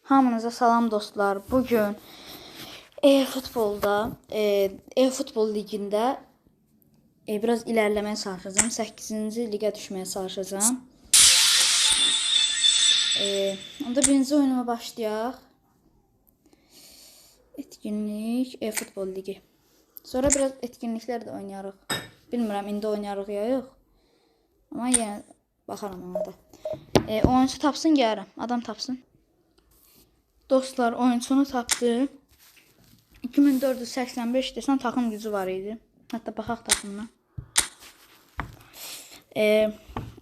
Hamınıza salam dostlar. Bugün e-futbol ligində biraz ilerləməyə çalışacağım. 8-ci liqə düşməyə çalışacağım. Onda birinci oyunuma başlayaq. Etkinlik e-futbol ligi. Sonra biraz etkinliklər də oynayarıq. Bilmirəm indi oynayarıq ya yox. Amma yenə baxaram ona da. Oyuncu tapsın gəlirəm. Adam tapsın. Dostlar oyuncunu tapdı. 2485 desən takım gücü var idi. Hətta baxaq takımına.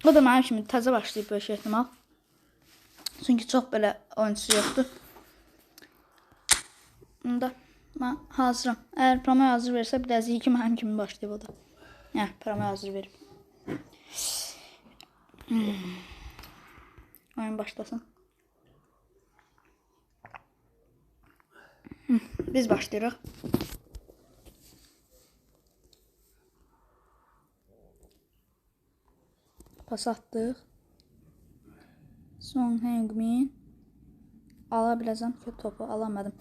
O da mənim kimi təzə başlayıb böyük ehtimal. Çünki çox belə oyuncusu yoxdur. Bunda mən hazıram. Əgər promo hazır versə bir dəzi ki mənim kimi başlayıb o da. Promo hazır verib. Oyun başlasın. Biz başlayırıq. Pas atdıq. Son Heung-min. Ala biləcəm ki topu alamadım.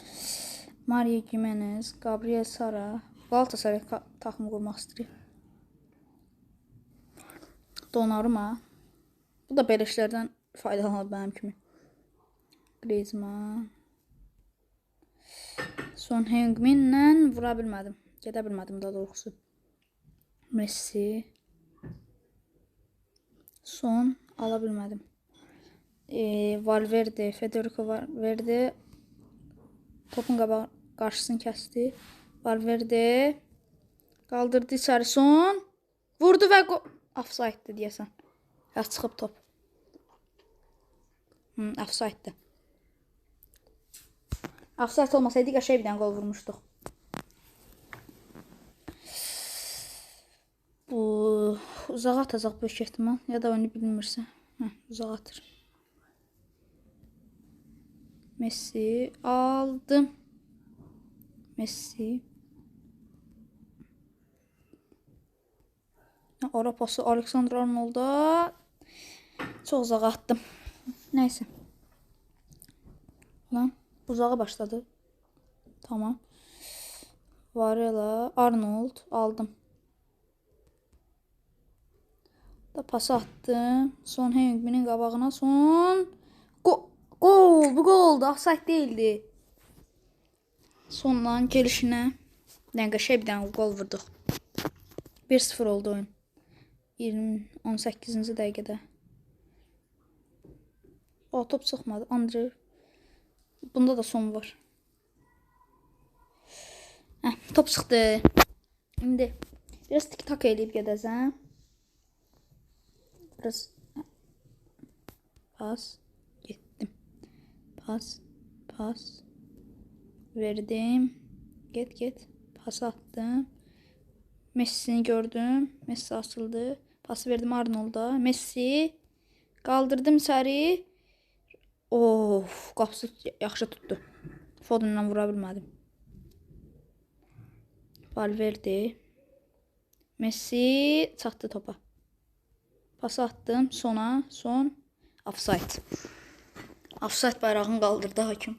Mario Gimenez, Gabriel Sara. Galatasaray takım qurmaq istəyir. Donnarumma. Bu da belə işlərdən faydalanır mənim kimi. Griezmann. Son Heung-minlə vura bilmədim. Gedə bilmədim daha doğrusu. Messi. Son ala bilmədim. Valverde, Federico Valverde topun qarşısını kəsdi. Valverde qaldırdı içəri son. Vurdu və offside deyəsən. Ya çıxıb top. Offside. Offside olmasaydı qəşəng bir dənə qol vurmuşduq. Bu uzağa atacaq böyük ehtimal. Ya da onu bilmirsə. Uzağa atır. Messi aldım. Messi. Ora pası Alexander Arnold'a çox uzağa attım. Neyse. Lan uzağa başladı. Tamam. Varela, Arnold aldım. Da pası attım. Son Heung-min'in qabağına son. Gol, bu gol oldu. Offside değildi. Sondan gelişinə qəşəng bir dənə gol vurduq. 1-0 oldu oyun. 18-ci dəqiqədə. O top çıxmadı. Andre. Bunda da son var. Top çıxdı. İndi biraz tik-tak eləyib gedəcəm. Biraz pas getdim. Pas verdim. Get. Pas attım. Messi'ni gördüm. Messi asıldı. Pas verdim Arnold'a. Messi qaldırdım içəri. Of, qapısı yaxşı tutdu. Foden'la vura bilmədim. Valverde. Messi çatdı topa. Pas attım sona. Son. Offside. Offside bayrağını qaldırdı hakim.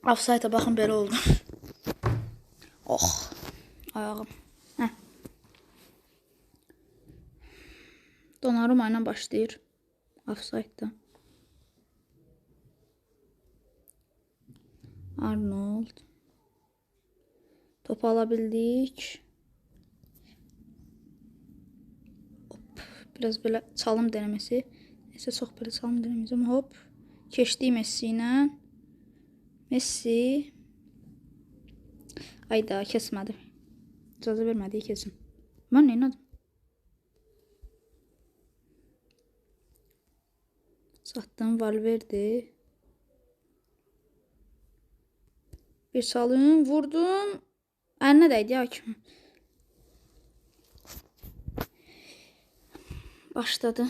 Offside'a baxın belə oldu. Oh. Ayağım. Donnarumma ilə başlayır. Offside'da. Arnold. Topu alabildik. Biraz belə çalım deneməsi. Neyse çox belə çalım deneməyəcəm. Hop. Keçdik Messi ilə. Messi. Ayda kesmədi. İcazə vermədi kesin. Mən nə inadım? Satdım Valverde. Bir çalım vurdum. Əlinə dəydi hakim. Başladı.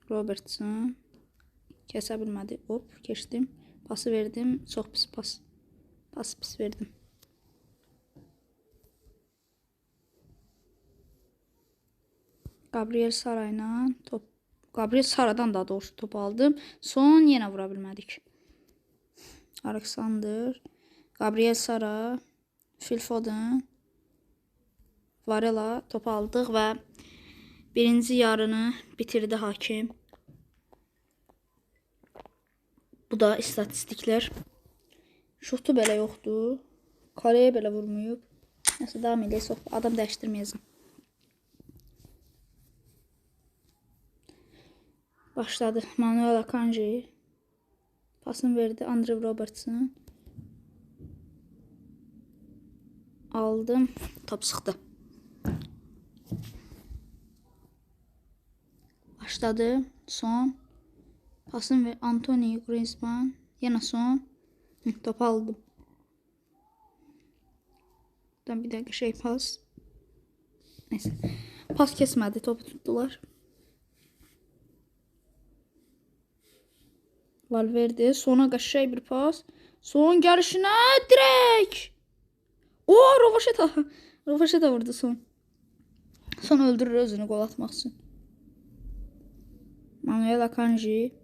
Robertson. Kəsə bilmədi. Hop, keçdim. Pası verdim. Çox pis pas. Pas pis verdim. Gabriel Sara ilə top Gabriel Sara'dan daha doğrusu top aldım. Son yenə vura bilmədik. Alexander, Gabriel Sara, Phil Foden, Varela top aldıq və birinci yarını bitirdi hakim. Bu da istatistiklər. Şutu belə yoxdur. Kaleye belə vurmuyub. Nəsə davam edək. Adam dəyişdirməyəcəm. Başladı. Manuel Akanji. Pasını verdi Andrew Robertson. Aldım. Top sıxdı. Başladı. Son. Pasını ver Anthony Griezmann. Yenə son. Top aldım. Bir dəqiqə şey pas. Neyse. Pas kesmədi. Topu tutdular. Valverde. Sona qəşəng bir pas. Son gəlişinə dirək. Rovaşeta. Rovaşeta vurdu son. Son öldürür özünü gol atmaq üçün. Manuel Akanji.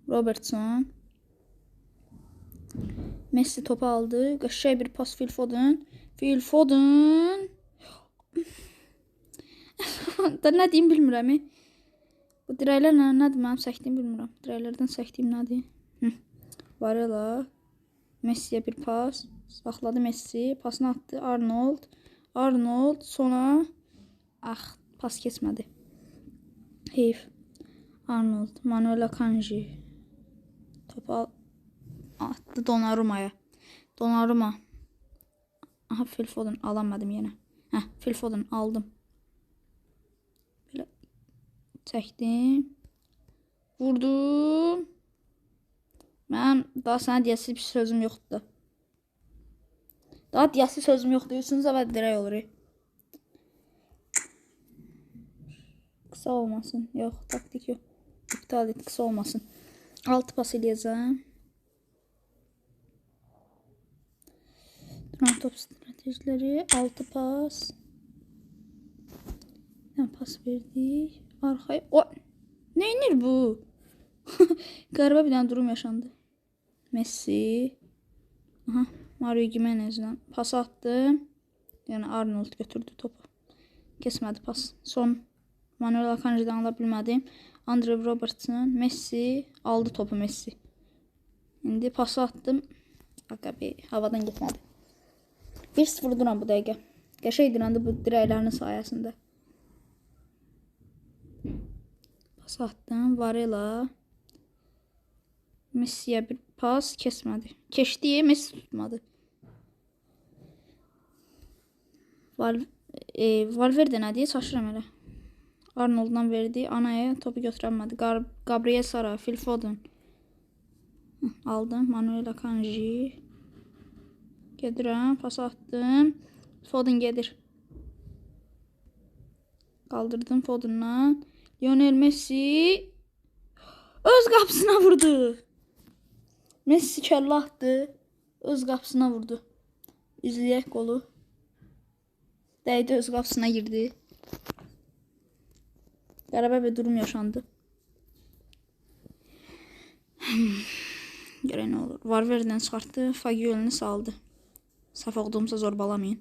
Robertson. Messi topu aldı. Qəşəng bir pas Phil Foden. Phil Foden. Da nə deyim bilmirəm. Bu dirəklərlə nədir mənim səkdiyim bilmirəm. Dirəklərdən səkdiyim nədir? Varela. Messi'yə bir pas. Saxladı Messi. Pasını attı. Arnold. Arnold sona. Pas keçmədi. Heyf. Arnold. Manuel Akanji. Topu attı Donnarumma'ya. Donnarumma. Phil Foden alamadım yenə. Phil Foden aldım. Belə çəkdim. Vurdum. Mənim daha sənə deyəsi bir sözüm yoxdur. Daha deyəsi sözüm yoxdur. Üçüncü və dirək olur. Qısa olmasın. Yox, taktik yox. İptal et, qısa olmasın. 6 pas eləyəcəm. Duran top stratejiləri. 6 pas. Bir pas verdik. Arxaya. Nə inir bu? Qəribə bir dənə durum yaşandı. Messi. Mario Gimenez'dən pas attı. Yəni Arnold götürdü topu. Kesmədi pas. Son. Manuel Akanji'dən ala bilmədim. Andrew Robertson. Messi. Aldı topu Messi. İndi pası attım. Havadan getmədi. 1-0 duran bu dəqiqə. Qəşəng durandı bu dirəklərinin sayəsində. Pas attım. Varela. Messi'yə bir pas kesmədi. Keçdi, Messi tutmadı. Valverde nədir? Çaşıram elə. Arnold'dan verdi. Anaya topu götürəmədi. Gabriel Sara, Phil Foden. Aldım. Manuel Akanji. Gedirəm. Pas attım. Foden gedir. Kaldırdım Foden'dan. Lionel Messi. Öz qapısına vurdu. Messi kəllə atdı. Öz qapısına vurdu. İzləyək qolu. Dəydi, öz qapısına girdi. Qəribə bir durum yaşandı. Görək nə olur. Valverde'dən çıxartdı. Fagiolini saldı. Səhv olduğumsa zorbalamayın.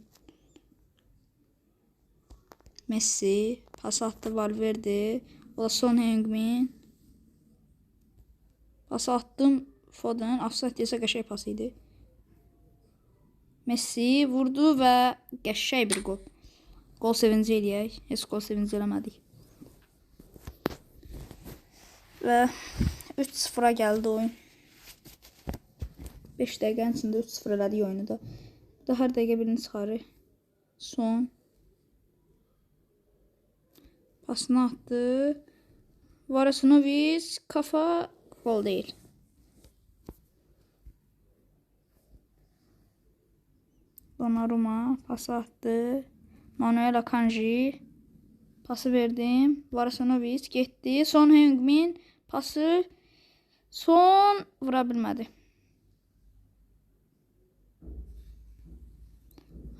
Messi. Pas attı Valverde. O da Son Heung-min. Pas attım. Foden. Offside desə qəşəng pas idi. Messi vurdu və qəşəng bir gol. Gol sevinci eləyək. Heç gol sevinci eləmədik. Və 3-0'a gəldi oyun. 5 dəqiqənin içində 3-0 elədik oyunu da. Hər dəqiqə birini çıxarır. Son. Pasını attı. Varasinovic kafa gol değil. Donnarumma pası attı. Manuel Akanji pası verdim. Varasinovic getdi. Son Heung-min pası. Son vura bilmədi.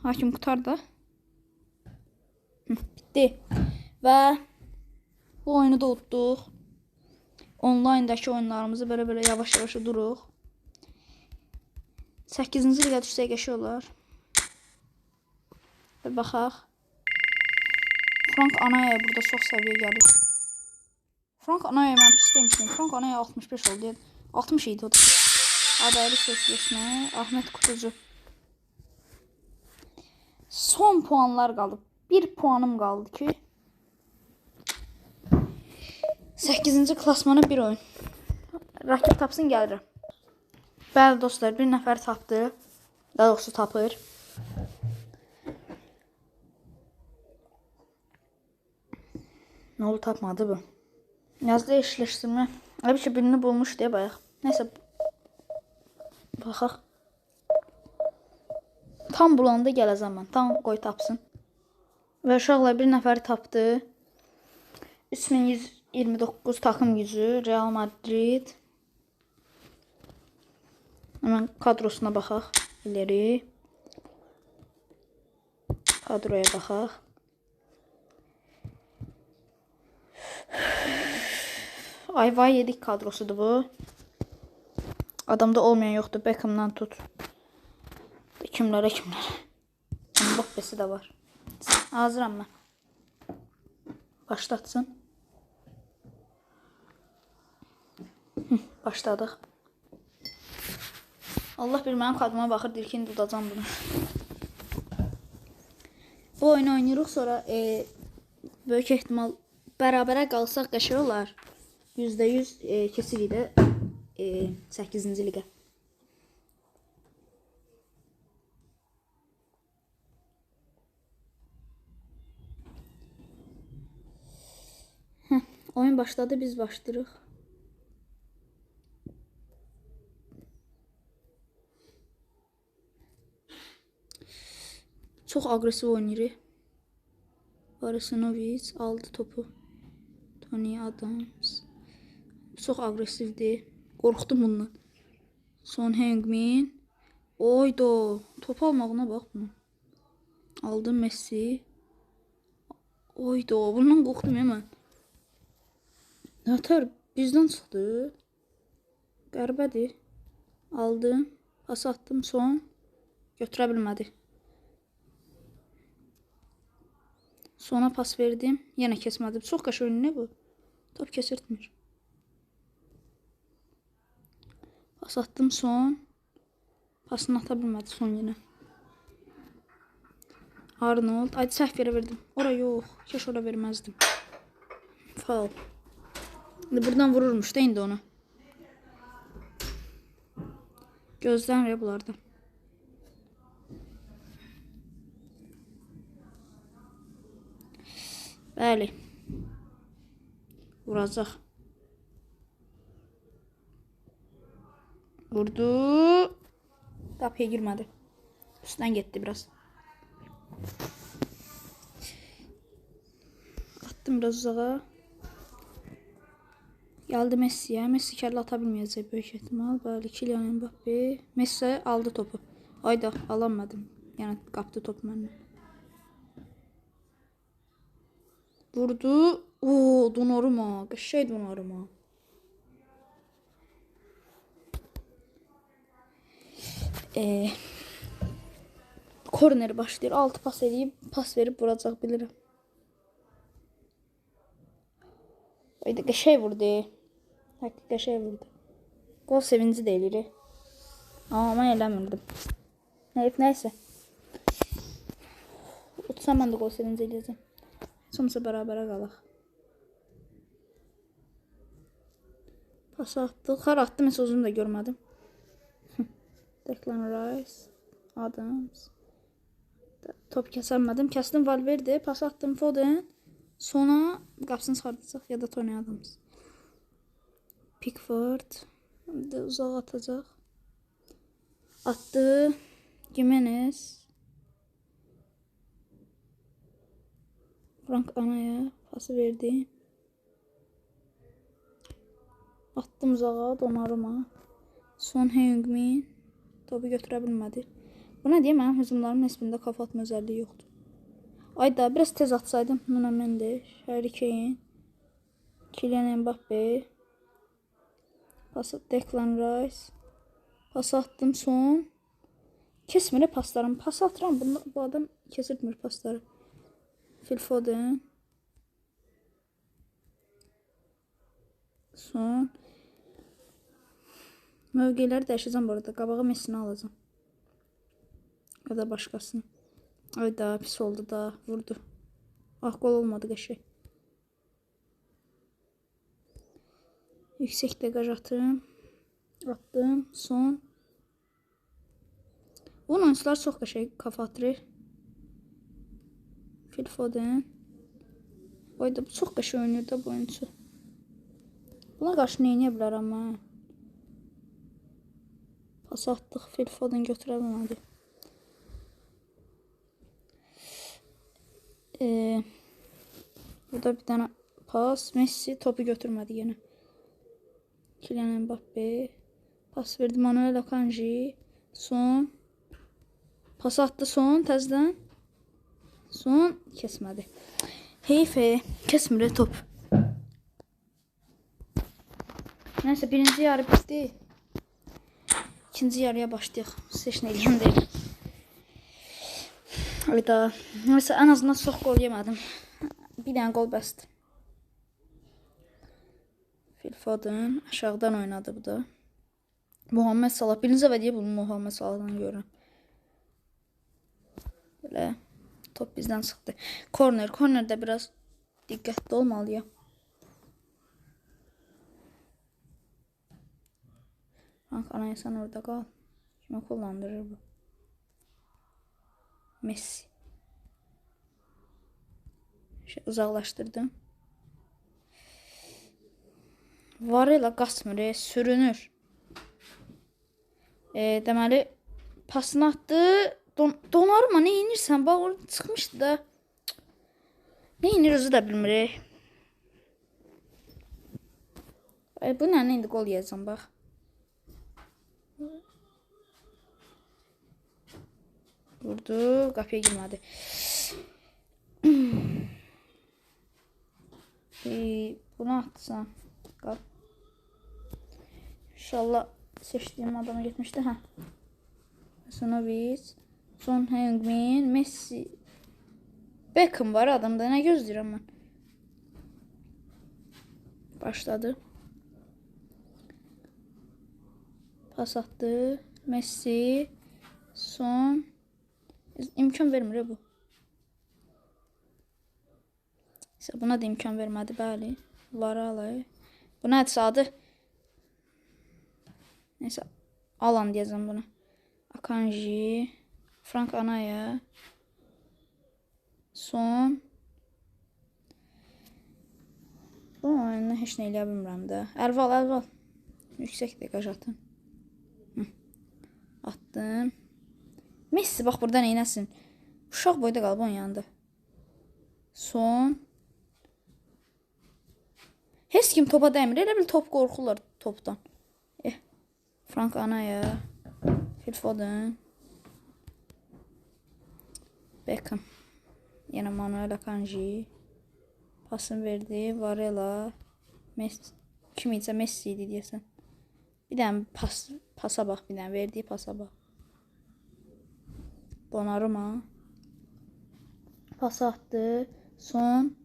Hakim qutardı. Bitdi. Və bu oyunu da utduq. onlayndakı oyunlarımızı belə yavaş-yavaş duruq. 8-ci liqa düşsək qəşəng olar. Bir baxaq. Frank Anaya burada çox səviyyə gəlir. Frank Anaya mən pis demişdim. Frank Anaya 65 oldu. 60 idi o da. Adaylı sözleşme. Ahmet Kutucu. Son puanlar qaldı. 1 puanım qaldı ki 8-ci klasmana bir oyun. Rakip tapsın gəlir. Bəli dostlar, bir nəfər tapdı. Daha doğrusu tapır. Ne oldu, tapmadı bu. Yazda eşleştirme. Abi ki birini bulmuş diye bayaq. Neyse. Baxaq. Tam bulanda gələcəm mən. Tam qoy tapsın. Və uşaqlar bir nəfər tapdı. 3129 takım gücü. Real Madrid. Hemen kadrosuna baxaq. İleri. Kadroya baxaq. Ayva yedik kadrosudur bu. Adamda olmayan yoktur. Beckham'dan tut. Kimlərə. Mbappé'si de var. Hazıram mən. Başlatsın. Başladıq. Allah bir mənim kadroma baxır, dilkin tutacam bunu. Bu oyunu oynayırıq, sonra böyük ehtimal bərabərə qalsaq qəşəng olar. %100 kesirik də 8-ci liqa. Oyun başladı, biz başlayırıq. Çox agresiv oynayırıq. Varisinovic aldı topu. Tony Adams. Çox agresivdir. Qorxdum bundan. Son Heung-min. Oydo. Top almağına bax bunu. Aldı Messi. Oydo. Bundan qorxdum ya mən. Natar bizdən çıxdı. Qəribədir. Aldım. Pas attım son. Götürə bilmədi. Sona pas verdim. Yenə kesmədim. Çox qəşəng oyun nə bu? Top kesirtmir. Pas attım son. Pasını ata bilmədi son yenə. Arnold. Aydı səhv yerə verdim. Ora yox. Keş ora verməzdim. Faul. Buradan vururmuş da indi onu. Gözlənir bunlarda. Bəli. Vuracaq. Vurdu. Qapıya girmədi. Üstdən getdi biraz. Attım biraz uzağa. Geldi Messi'ye. Messi kelle ata bilmeyecek büyük ihtimal. Bəli, Kylian Mbappé. Messi aldı topu. Ayda alamadım. Yani kaptı topu məndən. Vurdu. Oo, Donnarumma. Qəşəng Donnarumma. Korneri başlayır. 6 pas edib, pas verib vuracaq bilirəm. Ayda qəşəng vurdu. Həqiqətən qəşəng vurdu. Gol sevinci də eləyirik. Amma mən eləmirdim. Nəysə. Utsam mən də gol sevinci eləyəcəm. Sonsa bərabərə qalaq. Pas atdıq. Xar atdım, heç özüm də görmədim. Declan Rice. Adams. Top kəsəmədim. Kəsdim Valverde. Pas atdım Foden. Sonra qapısını çıxardacaq ya da Tony Adams. Pickford. Uzağa atacaq. Attı. Jimenez. Frank Anaya pası verdi. Attım uzağa Donnarumma. Son Heung-min. Topu götürə bilmədi. Bu nə deyəm, mənim hücumlarımın nisbində kafa atma özelliği yoxdur. Ayda biraz tez atsaydım. Nuno Mendes, Harry Kane, Kylian Mbappé. Pas Declan Rice. Pas attım son. Kesmir paslarım. Pas atıram. Bu adam kesirtmir pasları. Phil Foden. Son. Mövqeləri dəyişəcəm bu arada. Qabağa Messini alacağım. Ya da başqasını. Ay da pis oldu da. Vurdu. Ah, gol olmadı qəşəng. Yüksək degaj atım. Attım. Son. Bunun oyuncular çox qəşəng kafa atır. Phil Foden. Oyda bu çox qəşəng oynayır da bu oyuncu. Buna qarşı nə edə bilərəm mən? Pas atdıq. Phil Foden götürə bilmədi. Burada bir dənə pas. Messi topu götürmədi yenə. Kylian Mbappe. Pas verdi Manuel Akanji. Son. Pas attı son təzədən. Son kesmədi. Heyf, kesmir top. Neyse, birinci yarı bitti. İkinci yarıya başlayaq. Heç nə eləyən deyil. Hayda. Neyse, en azından çox gol yemədim. Bir dənə gol bəsdir. Phil Foden aşağıdan oynadı bu da. Muhammed Salah. Birinci dəfə deyə bunu Muhammed Salah'dan görürəm. Böyle top bizden çıxdı. Corner. Cornerdə biraz diqqətli olmalıyam. Frank Anayasan orada qal. Kimi kullandırır bu? Messi. Uzaqlaşdırdım. Varela qaçmır, sürünür. Deməli pasını atdı. Donnarumma nə edirsən? Bax orada çıxmışdı da. Nə edir özü də bilmir. Bu nə indi gol yeyəcəm bax. Vurdu, qapıya girmədi. Bunu atsan. Qap. İnşallah seçdiyim adama getmişdi. Hə. Hasanovich. Son Heung-min. Messi. Beckham var adamda. Nə gözləyirəm mən? Başladı. Pas attı. Messi. Son. İmkan vermir bu. Buna da imkan vermədi, bəli. Varela. Bu nədirsə adı? Neyse, Alan deyəcəm buna. Akanji. Frank Anaya. Son. Bu oyunda heç nə eləyə bilmirəm də. Əlval. Yüksək degaj atın. Attım. Messi bax burada neynəsin? Uşaq boyda qalıb onun yanında. Son. Heç kim topa dəymir. Elə bil top qorxurlar topdan. Frank Anaya. Phil Foden. Beckham. Yenə Manuel Akanji. Pasını verdi. Varela. Messi. Kim isə Messi idi deyəsən. Bir dənə pasa bax. Bir dənə verdiyi pasa bax. Donnarumma. Pas attı. Son.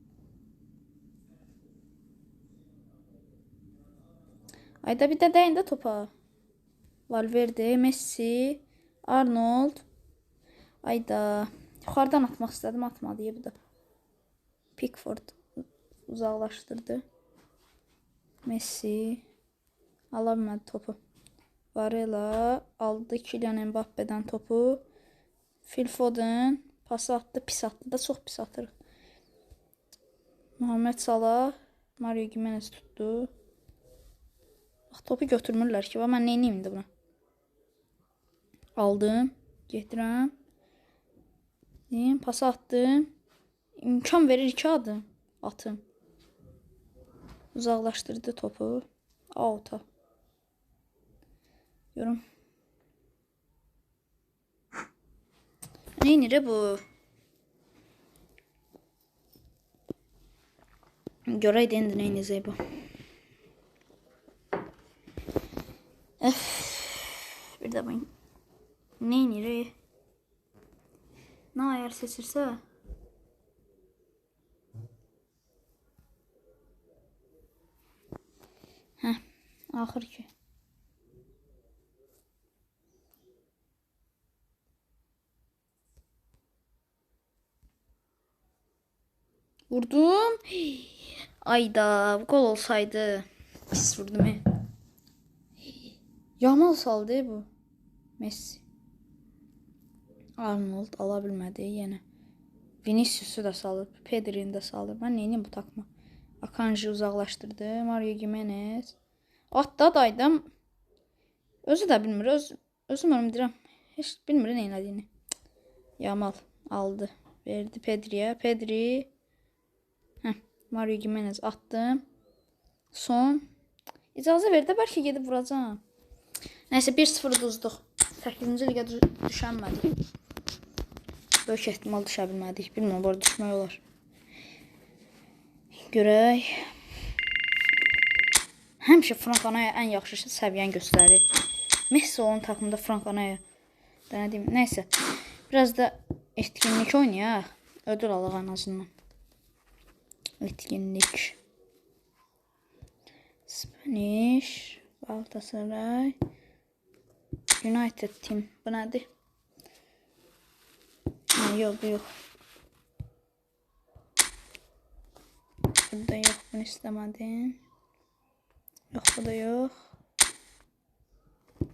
Ayda bir də dəyin də topa. Valverde, Messi, Arnold. Ayda. Yuxarıdan atmaq istədim, atmadı bu da. Pickford uzaqlaşdırdı. Messi. Ala bilmədi topu. Varela aldı Kylian Mbappe'dən topu. Phil Foden pas attı, pis attı da, çox pis atır. Muhammed Salah, Mario Gimenez tutdu. Bax, topu götürmürlər ki, mən nə edeyim indi buna? Aldım, getirəm. Pas attım. İmkan verir iki adım. Atım. Uzaqlaşdırdı topu. Out'a. Yorum. Nə edir bu? Görəydi indi nə edəcək bu. Öf, bir də ben neyinirik? Ne ayar seçirsə? Hə, axır ki. Vurdum. Ayda, gol olsaydı. Pis vurdum. Yamal saldı bu. Messi. Arnold ala bilmədi yenə. Vinicius'u da salıb. Pedri'ni də salıb. Ben neyini bu takma? Akanji uzaqlaşdırdı. Mario Gimenez. Atda daydım. Özü də bilmir. Özüm deyirəm. Heç bilmir nə elədiyini. Yamal aldı. Verdi Pedri'ye. Pedri. Heh, Mario Gimenez attım. Son. İcazə verdi. Bəlkə gedib vuracağım. Nəysə 1-0 uduzduq. 8-ci ligə düşənmədik. Böyük ehtimal düşə bilmədik. Bilməm, bu arada düşmək olar. Görək. Həmişə Frank Anaya ən yaxşı səviyyəni göstərir. Messi onun takımında Frank Anaya. Denədim. Nəysə. Biraz da etkinlik oynayaq. Ödül alaq en azından. Etkinlik. Spanish. Galatasaray. United Team. Bu nədir? Yok bu yok. Burada yok. Bunu istemedim. Yok bu da yok.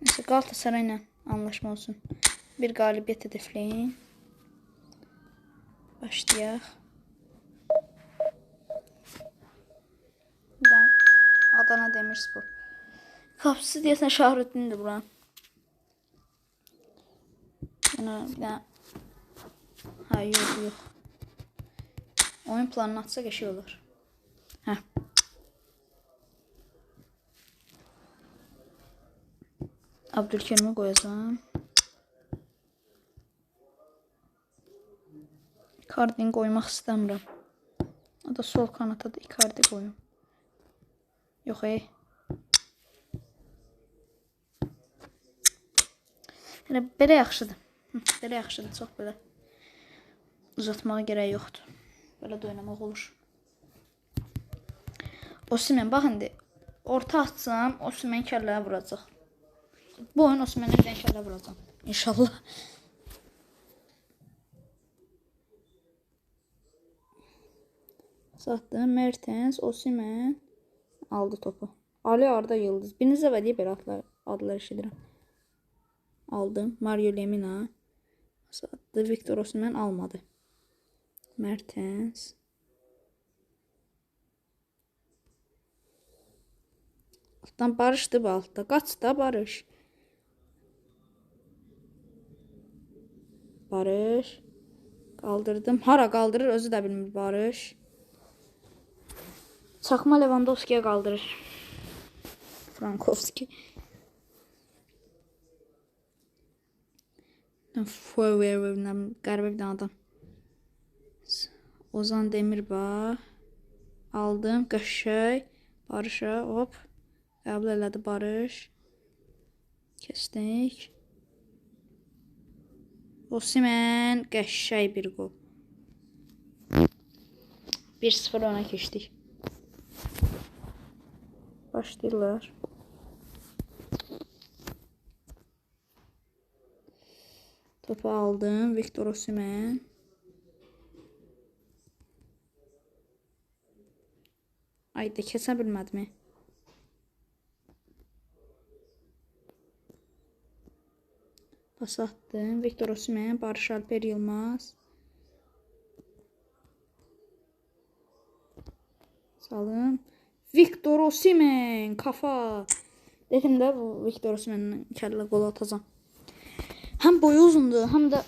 Neyse Galatasaray'la anlaşma olsun. Bir galibiyet hedefleyin. Başlayaq. Ben Adana Demirspor. Kapısı deyəsən Şahrüddin'dir buran. Bir daha. Ha yok. Oyun planını atsa geçiyor olur. Heh. Abdülkerim'i koyacağım. Icardi'ni koymaq istəmirəm. O da sol kanata da Icardi koyum. Yox Belə yaxşıdır. Belə yaxşıdır, çox belə. Uzatmağa gerək yoxdur. Belə də oynamaq olur. Osimhen, bax indi orta atsam, Osimhen kəlləyə vuracaq. Bu oyun Osimhen'ə bir kəllə vuracaq. İnşallah. Satdım. Mertens, Osimhen aldı topu. Ali Arda Yıldız. Birinizə və deyə belə adlar eşidirəm. Aldım. Mario Lemina. Satdı. Victor Osimhen almadı. Mertens. Alttan Barış'dı bu altta. Kaç da Barış. Barış. Kaldırdım. Hara kaldırır özü də bilmir Barış. Çakma Lewandowski'ye kaldırır. Frankowski. Qəribə bir adam. Ozan Demirbağ. Aldım. Qəşəy. Barış'a hop. Qəbul elədi Barış. Kesdik. Osimhen. Qəşəy bir gol. 1-0 ona keçdik. Başlayırlar. Topu aldım. Victor Osimhen. Ayda kesə bilmədim. Pas attım. Victor Osimhen. Barış Alper Yılmaz. Salım. Victor Osimhen. Kafa. Dedim də bu Victor Osimhen'in kəllə qol atacağım. Həm boyu uzundur, həm də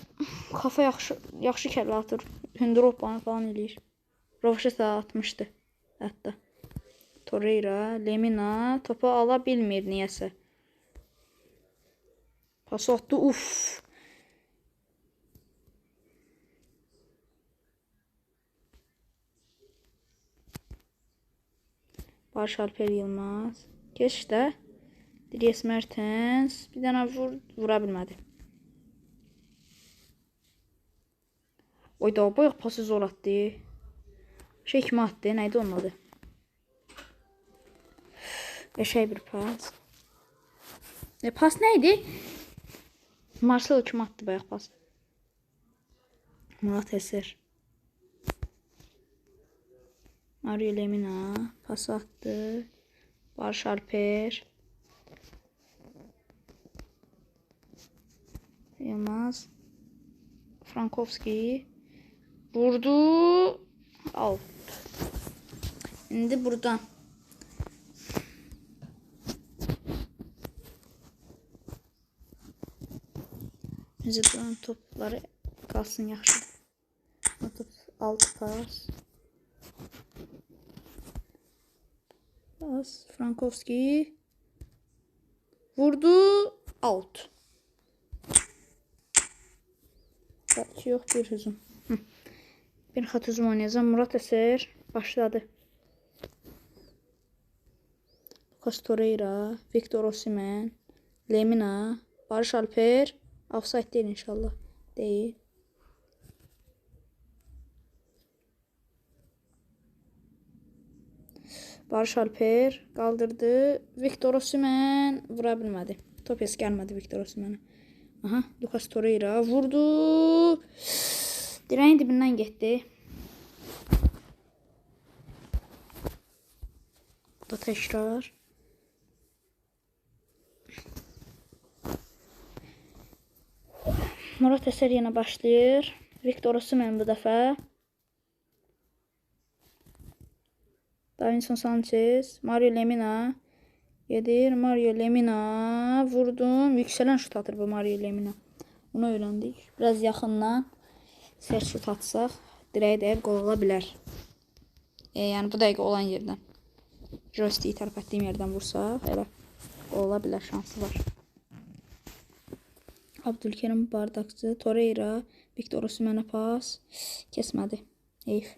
kafa yaxşı kəllə atır. Hündür hoppanı falan eləyir. Rovaşeta atmışdı hətta. Torreira, Lemina topu ala bilmir niyəsə. Pas atdı, uff. Barış Alper Yılmaz. Geç də. Dries Mertens bir dənə vura bilmədi. Oyda boyaq pası zor atdı. Şey kimi atdı, neydi onun adı? Qəşəng bir pas. Pas neydi? Marcelo kimi atdı bayaq pas. Murat Eser. Mario Lemina pas attı. Barış Alper. Yılmaz. Frankowski. Vurdu. Out. Şimdi buradan. Bizə duran topları qalsın yaxşı. Top 6 pas. Pas. Frankowski. Vurdu. Out. Belki yok bir hücum. Bir hat hücum oynayacağım. Murat Eser başladı. Lucas Torreira, Victor Osimhen, Lemina, Barış Alper. Offside değil inşallah. Değil. Barış Alper kaldırdı. Victor Osimhen vura bilmədi. Top es gəlmədi Victor Osimhen'e. Aha, Lucas Torreira vurdu. Direğin dibindən getdi. Bu da tekrar. Murat Eser yine başlayır. Victor Osimhen bu dəfə. Davinson Sanchez, Mario Lemina gedir. Mario Lemina vurdum. Yükselen şut atır bu Mario Lemina. Onu öğrendik. Biraz yaxından sert şut atsaq dirəyə dəyib qol ola bilər. Yəni bu dəqiqə olan yerdən. Joystick'i tərəf etdiyim yerdən vursaq elə qol ola bilər, şansı var. Abdülkerim Bardakçı, Torreira, Victor Osimhen'e pas. Kesmədi. Heyf.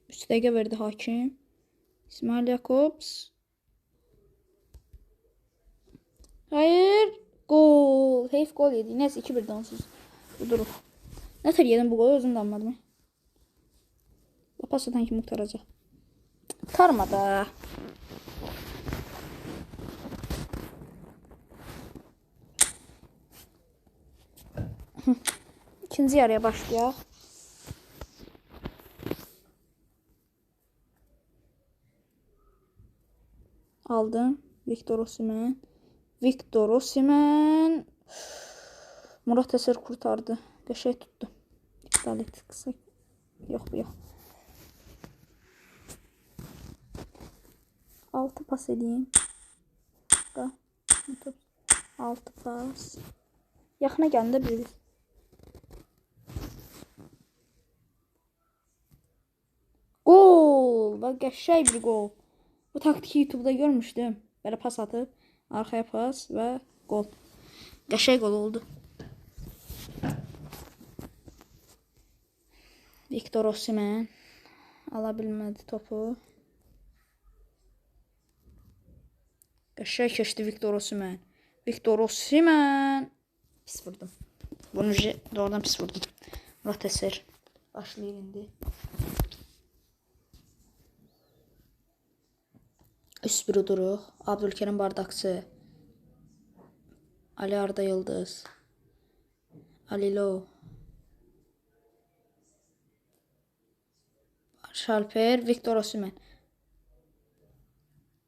3 dəqiqə verdi hakim. İsmail Jakobs. Hayır. Gol. Heyf gol yedi. Neyse 2-1 onsuz. Duruq. Nə tər yedim bu golu özüm də anladım. Pas atan kimi qurtaracaq. Qurtarma da. İkinci yarıya başlayaq. Aldım. Victor Osimhen. Victor Osimhen. Murat Eser kurtardı. Qəşəng tuttu. İptal et. Qısa. Yox bu yox. 6 pas edeyim. 6 pas. Yaxına gəlində biliriz. Gol! Bak qəşəng bir gol. Bu taktiki YouTube'da görmüştüm. Böyle pas atıp arkaya pas ve gol. Qəşəng gol oldu. Victor Osimhen alabilmedi topu. Qəşəng keçdi Victor Osimhen. Victor Osimhen. Pis vurdum. Bunu doğrudan pis vurdum. Murat Eser başlayır indi. Üst biri duruq. Abdülkerim Bardakçı. Ali Arda Yıldız. Alilo. Barış Alper. Victor Osimhen.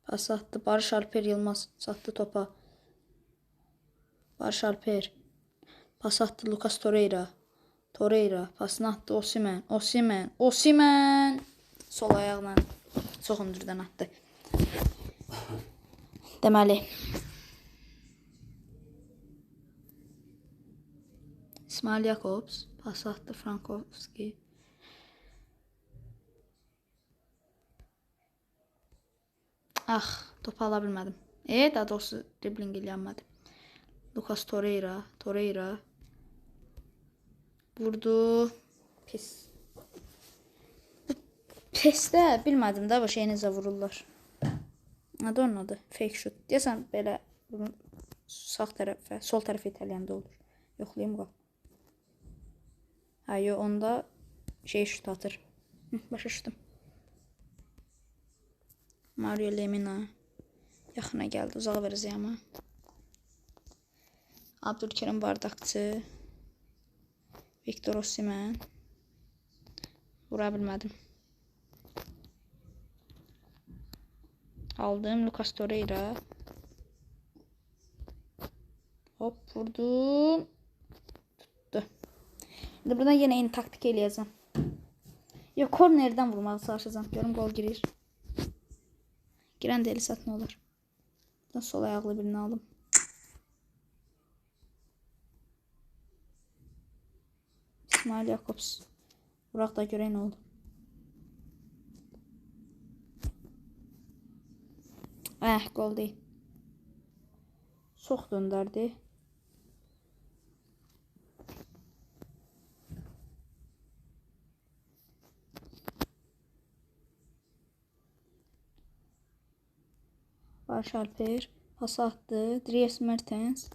Pas attı. Barış Alper Yılmaz. Sattı topa. Barış Alper. Pas attı Lucas Torreira. Torreira. Pasını attı Osimhen. Osimhen. Osimhen. Sol ayağla çox hündürdən attı. Deməli. İsmail Jakobs. Pas attı Frankowski. Ah, topu ala bilmədim. Daha doğrusu dribbling eləyənmədi. Lucas Torreira. Torreira. Vurdu. Pis. Pisdə bilmədim də bu şeyinizə vururlar. Adı onun adı. Fake shoot. Deyəsən belə bunu sağ tərəfə, sol tərəfə itələyəndə olur. Yoxlayım qal. Ha, yo, onda şey şut atır. Başa düşdüm. Mario Lemina yaxına gəldi. Uzağa verəcək amma. Abdülkerim Bardakçı. Victor Osimhen. Vura bilmədim. Aldım Lucas Torreira. Hop vurdum. Tuttu. Şimdi buradan yine yeni taktik eləyəcəm. Yok, kornerdən vurmağı çalışacağım. Görüm gol girir. Girən də eli satın olur. Buradan sol ayaqlı birini alım. İsmail Jakobs. Burak da görən oldu. Gol değil. Çox döndərdi. Barış Alper pas attı. Dries Mertens.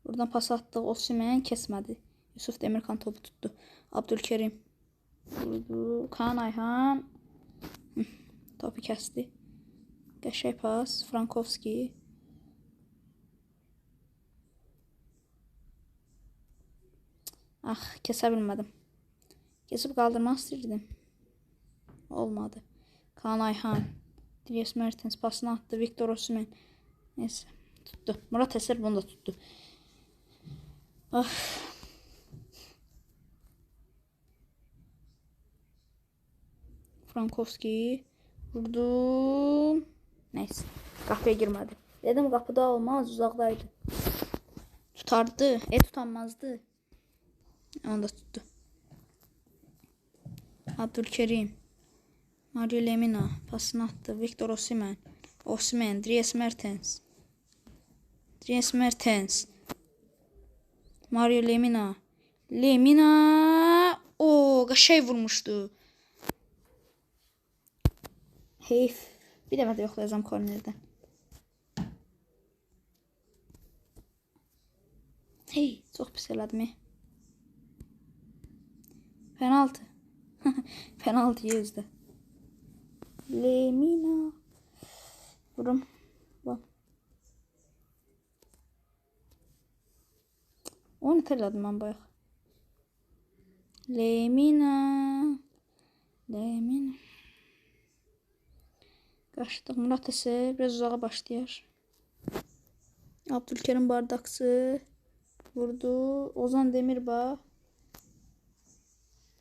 Buradan pas attı. Osimhen kesmedi. Yusuf Demirkan topu tuttu. Abdülkerim vurdu. Kaan Ayhan topu kesti. Qəşəng pas. Frankowski. Kesə bilmədim. Kesib qaldırmaq istəyirdim. Olmadı. Kaan Ayhan. Dries Mertens pasını attı. Victor Osimhen. Neyse. Tuttu. Murat Eser bunu da tuttu. Frankowski. Vurdum. Neyse. Qapıya girmədi. Dedim qapıda olmaz. Uzaqdaydı. Tutardı. Tutanmazdı. Onu da tuttu. Abdülkerim. Mario Lemina pasını attı. Victor Osimhen. Osimhen. Dries Mertens. Dries Mertens. Mario Lemina. Lemina. Qəşəng vurmuşdu. Heyf. Bir dəfə də yoxlayacağım kornerdən. Hey, çox pis elədim. Penaltı. Penaltı yüzde. Lemina. Vurum. Bak. Onu itələdim mən bayaq. Lemina. Lemina. Qaçdıq. Murat Eser biraz uzağa başlayır. Abdülkerim Bardakçı vurdu. Ozan Demirbağ.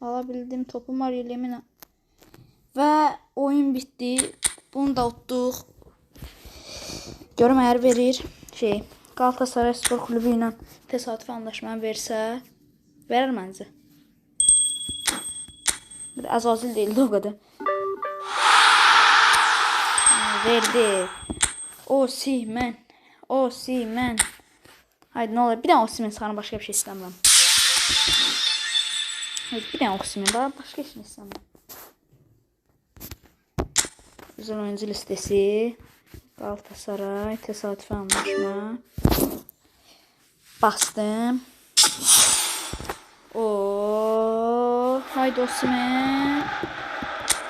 Alabildim topu Mario Lemina. Və oyun bitdi. Bunu da utduq. Görüm əgər verir. Galatasaray Spor Klubu ilə təsadüfi anlaşmanı versə, verər məncə. Azazil deyildi o qədər. Verdi. Osimhen. Osimhen. Haydi nə olur? Bir dənə Osimhen sana başqa bir şey istəmirəm. Bir dənə Osimhen. Başqa heç nə istəmirəm. Güzel oyuncu listesi. Galatasaray təsadüfi anlaşma. Bastım. Haydi Osimhen.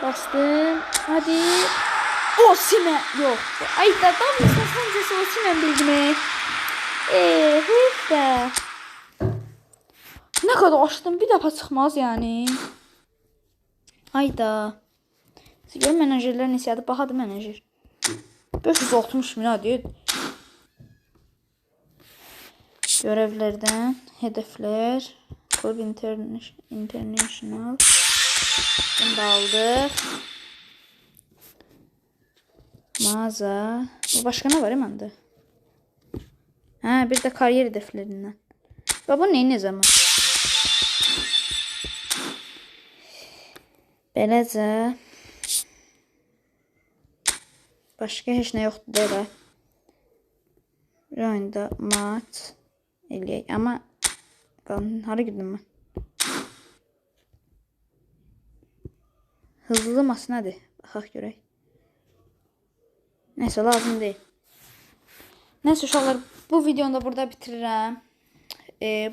Bastım. Hadi. Osimhen. Yok. Ay da tam sancısı Osimhen bildim. Hep de. Ne kadar açtım bir defa çıkmaz yani. Ayda. Sigara menajerlər neçədir? Bahadır menajer. 560 min adet. Görevlerden hedefler. Club International. Bunu da aldık. Mağaza. Başka ne var hemen? Bir de kariyer hedeflerinden. Baba ne zaman? Beləcə. Başqa heç nə yoxdur da. Bir oyunda maç eləyək. Amma hara girdim mən? Hızlı mas nədir? Baxaq görək. Neyse, lazım deyil. Neyse uşaqlar, bu videonu da burada bitirirəm.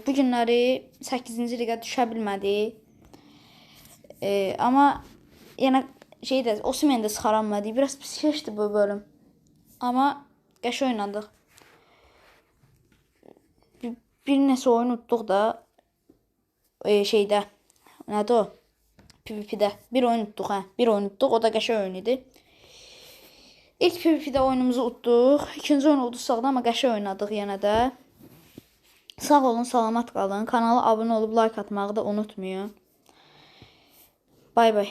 Bu günləri 8-ci liqa düşə bilmədi. Amma yenə Osimhen də sıxaranmadı. Biraz pis keçdi bu bölüm. Amma qəşəng oynadıq. Bir neçə oyun utduq da nədir o? PvP'də bir oyun utduq, Bir oyun utduq, o da qəşəng oyun idi. İlk PvP'də oyunumuzu utduq. İkinci oyun uduzsaq da, amma qəşəng oynadıq yenə də. Sağ olun, salamat qalın. Kanala abunə olub like atmağı da unutmayın. Bay bay.